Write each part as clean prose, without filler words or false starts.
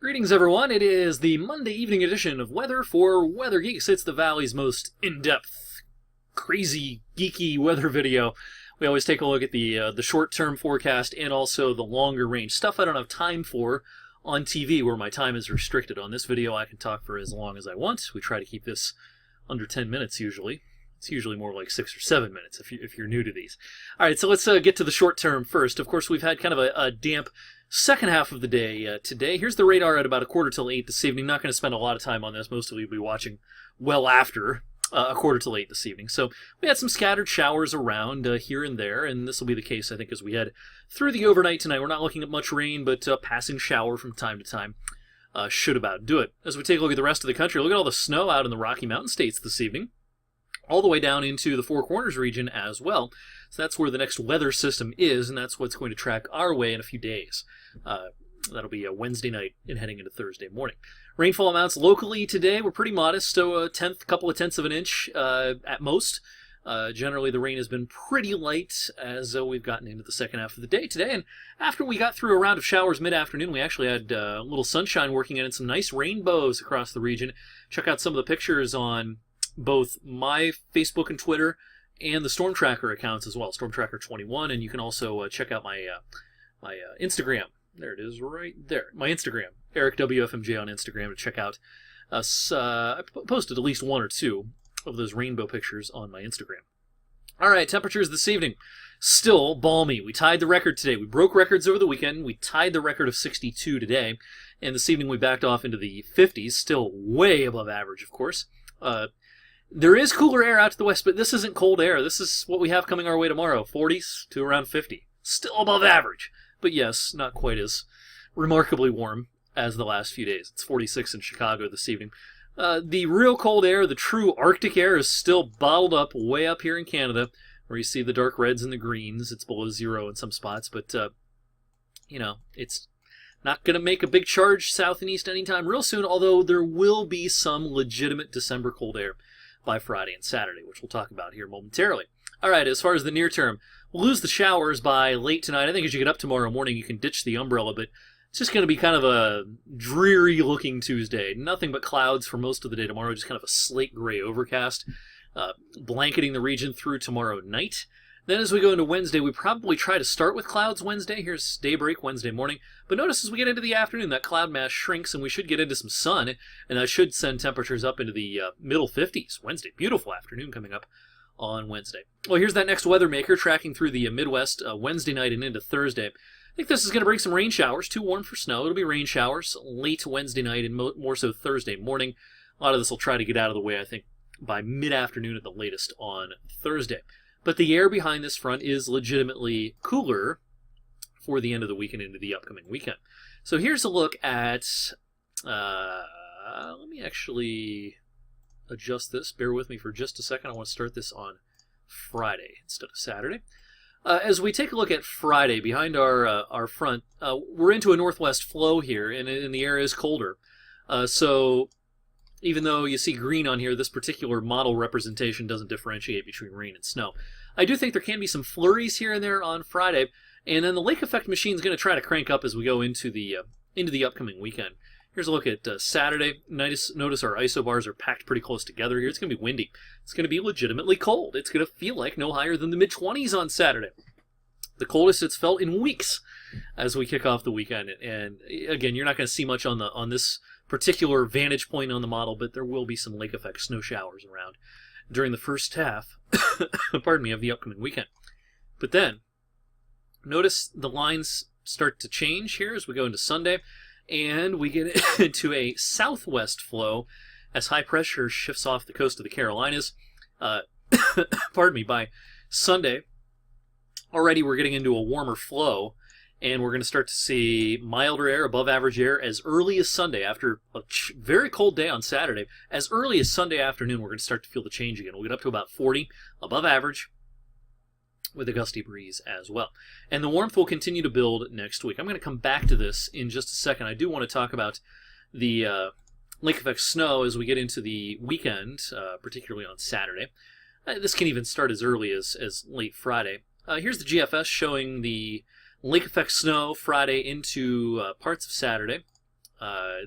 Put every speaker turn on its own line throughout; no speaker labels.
Greetings, everyone. It is the Monday evening edition of Weather for Weather Geeks. It's the Valley's most in-depth, crazy, geeky weather video. We always take a look at the short-term forecast and also the longer-range stuff I don't have time for on TV, where my time is restricted. On this video, I can talk for as long as I want. We try to keep this under 10 minutes usually. It's usually more like 6 or 7 minutes if you're new to these. All right, so let's get to the short term first. Of course, we've had kind of a damp second half of the day today. Here's the radar at about 7:45 this evening. Not going to spend a lot of time on this. Most of you will be watching well after 7:45 this evening. So we had some scattered showers around here and there, and this will be the case, I think, as we head through the overnight tonight. We're not looking at much rain, but passing shower from time to time should about do it. As we take a look at the rest of the country, look at all the snow out in the Rocky Mountain states this evening, all the way down into the Four Corners region as well. So that's where the next weather system is, and that's what's going to track our way in a few days. That'll be a Wednesday night and heading into Thursday morning. Rainfall amounts locally today were pretty modest, so a couple of tenths of an inch at most. Generally, the rain has been pretty light as we've gotten into the second half of the day today. And after we got through a round of showers mid-afternoon, we actually had a little sunshine working in and some nice rainbows across the region. Check out some of the pictures on both my Facebook and Twitter and the Storm Tracker accounts as well, Storm Tracker 21, and you can also check out my Instagram. There it is right there. My Instagram, EricWFMJ on Instagram, to check out us. I posted at least one or two of those rainbow pictures on my Instagram. All right, temperatures this evening, still balmy. We tied the record today. We broke records over the weekend. We tied the record of 62 today, and this evening we backed off into the 50s, still way above average, of course. There is cooler air out to the west, but this isn't cold air. This is what we have coming our way tomorrow, 40s to around 50. Still above average, but yes, not quite as remarkably warm as the last few days. It's 46 in Chicago this evening. The real cold air, the true Arctic air, is still bottled up way up here in Canada, where you see the dark reds and the greens. It's below zero in some spots, but, it's not going to make a big charge south and east anytime real soon, although there will be some legitimate December cold air by Friday and Saturday, which we'll talk about here momentarily. All right, as far as the near term, we'll lose the showers by late tonight. I think as you get up tomorrow morning, you can ditch the umbrella, but it's just going to be kind of a dreary-looking Tuesday. Nothing but clouds for most of the day tomorrow, just kind of a slate gray overcast, blanketing the region through tomorrow night. Then as we go into Wednesday, we probably try to start with clouds Wednesday. Here's daybreak Wednesday morning. But notice as we get into the afternoon, that cloud mass shrinks and we should get into some sun. And that should send temperatures up into the middle 50s Wednesday. Beautiful afternoon coming up on Wednesday. Well, here's that next weather maker tracking through the Midwest Wednesday night and into Thursday. I think this is going to bring some rain showers. Too warm for snow. It'll be rain showers late Wednesday night and more so Thursday morning. A lot of this will try to get out of the way, I think, by mid-afternoon at the latest on Thursday. But the air behind this front is legitimately cooler for the end of the week and into the upcoming weekend. So here's a look at, let me actually adjust this. Bear with me for just a second. I want to start this on Friday instead of Saturday. As we take a look at Friday, behind our front, we're into a northwest flow here, and the air is colder. So even though you see green on here, this particular model representation doesn't differentiate between rain and snow. I do think there can be some flurries here and there on Friday, and then the lake effect machine is going to try to crank up as we go into the upcoming weekend. Here's a look at Saturday. Notice our isobars are packed pretty close together here. It's going to be windy. It's going to be legitimately cold. It's going to feel like no higher than the mid-20s on Saturday. The coldest it's felt in weeks as we kick off the weekend. And again, you're not going to see much on this particular vantage point on the model, but there will be some lake effect snow showers around during the first half pardon me, of the upcoming weekend. But then, notice the lines start to change here as we go into Sunday, and we get into a southwest flow as high pressure shifts off the coast of the Carolinas. Pardon me, by Sunday, already we're getting into a warmer flow, and we're going to start to see milder air, above average air, as early as Sunday. After a very cold day on Saturday, as early as Sunday afternoon, we're going to start to feel the change again. We'll get up to about 40, above average, with a gusty breeze as well. And the warmth will continue to build next week. I'm going to come back to this in just a second. I do want to talk about the lake effect snow as we get into the weekend, particularly on Saturday. This can even start as early as late Friday. Here's the GFS showing the lake effect snow Friday into parts of Saturday.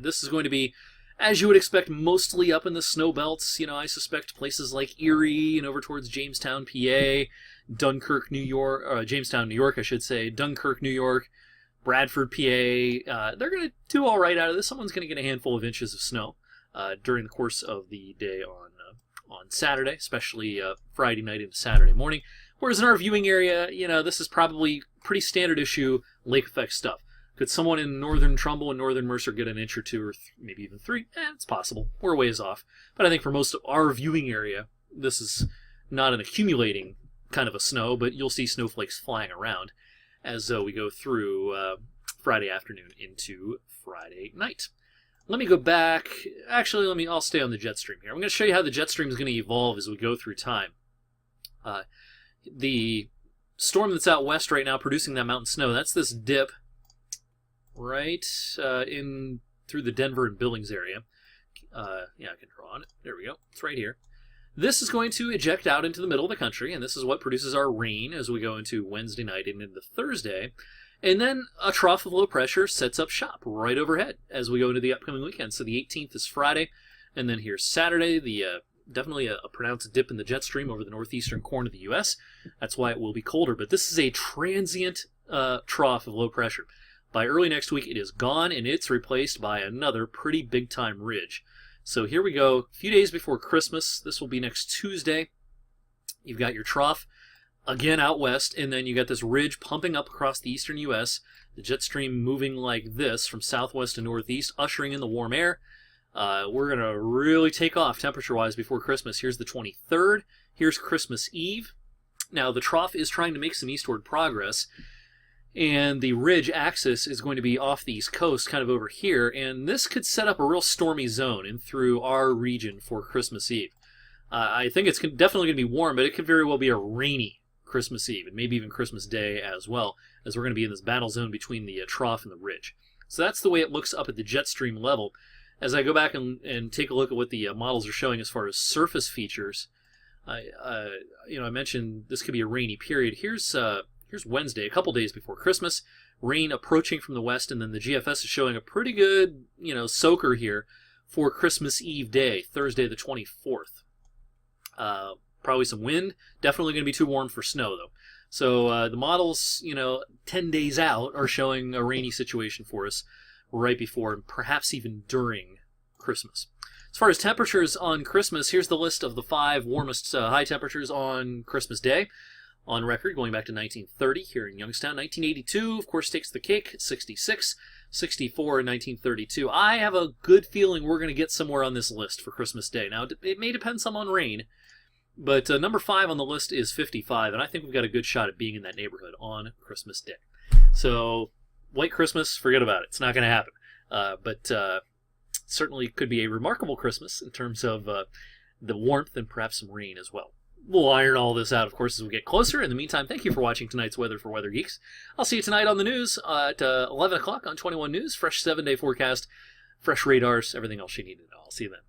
This is going to be, as you would expect, mostly up in the snow belts. I suspect places like Erie and over towards Jamestown, PA, Dunkirk, New York, Jamestown, New York, I should say, Dunkirk, New York, Bradford, PA. They're going to do all right out of this. Someone's going to get a handful of inches of snow during the course of the day on Saturday, especially Friday night into Saturday morning. Whereas in our viewing area, this is probably pretty standard issue lake effect stuff. Could someone in northern Trumbull and northern Mercer get an inch or two, or maybe even three? It's possible. We're a ways off. But I think for most of our viewing area, this is not an accumulating kind of a snow, but you'll see snowflakes flying around as we go through Friday afternoon into Friday night. Let me go back. Actually, I'll stay on the jet stream here. I'm going to show you how the jet stream is going to evolve as we go through time. The storm that's out west right now producing that mountain snow, that's this dip right in through the Denver and Billings area. Yeah, I can draw on it. There we go. It's right here. This is going to eject out into the middle of the country, and this is what produces our rain as we go into Wednesday night and into Thursday. And then a trough of low pressure sets up shop right overhead as we go into the upcoming weekend. So the 18th is Friday, and then here's Saturday, definitely a pronounced dip in the jet stream over the northeastern corner of the U.S. That's why it will be colder. But this is a transient trough of low pressure. By early next week, it is gone, and it's replaced by another pretty big-time ridge. So here we go. A few days before Christmas. This will be next Tuesday. You've got your trough again out west, and then you got this ridge pumping up across the eastern U.S., the jet stream moving like this from southwest to northeast, ushering in the warm air. We're going to really take off temperature-wise before Christmas. Here's the 23rd. Here's Christmas Eve. Now, the trough is trying to make some eastward progress, and the ridge axis is going to be off the east coast, kind of over here, and this could set up a real stormy zone in through our region for Christmas Eve. I think it's definitely going to be warm, but it could very well be a rainy Christmas Eve, and maybe even Christmas Day as well, as we're going to be in this battle zone between the trough and the ridge. So that's the way it looks up at the jet stream level. As I go back and take a look at what the models are showing as far as surface features, I mentioned this could be a rainy period. Here's Wednesday, a couple days before Christmas, rain approaching from the west, and then the GFS is showing a pretty good, soaker here for Christmas Eve day, Thursday the 24th. Probably some wind, definitely going to be too warm for snow, though. So the models, 10 days out are showing a rainy situation for us right before and perhaps even during Christmas. As far as temperatures on Christmas, here's the list of the 5 warmest high temperatures on Christmas Day on record, going back to 1930 here in Youngstown. 1982, of course, takes the cake, 66, 64 in 1932. I have a good feeling we're going to get somewhere on this list for Christmas Day. Now, it may depend some on rain, but number 5 on the list is 55, and I think we've got a good shot at being in that neighborhood on Christmas Day. So, White Christmas, forget about it. It's not going to happen. But certainly could be a remarkable Christmas in terms of the warmth and perhaps some rain as well. We'll iron all this out, of course, as we get closer. In the meantime, thank you for watching tonight's Weather for Weather Geeks. I'll see you tonight on the news at 11 o'clock on 21 News. Fresh 7-day forecast, fresh radars, everything else you need to know. I'll see you then.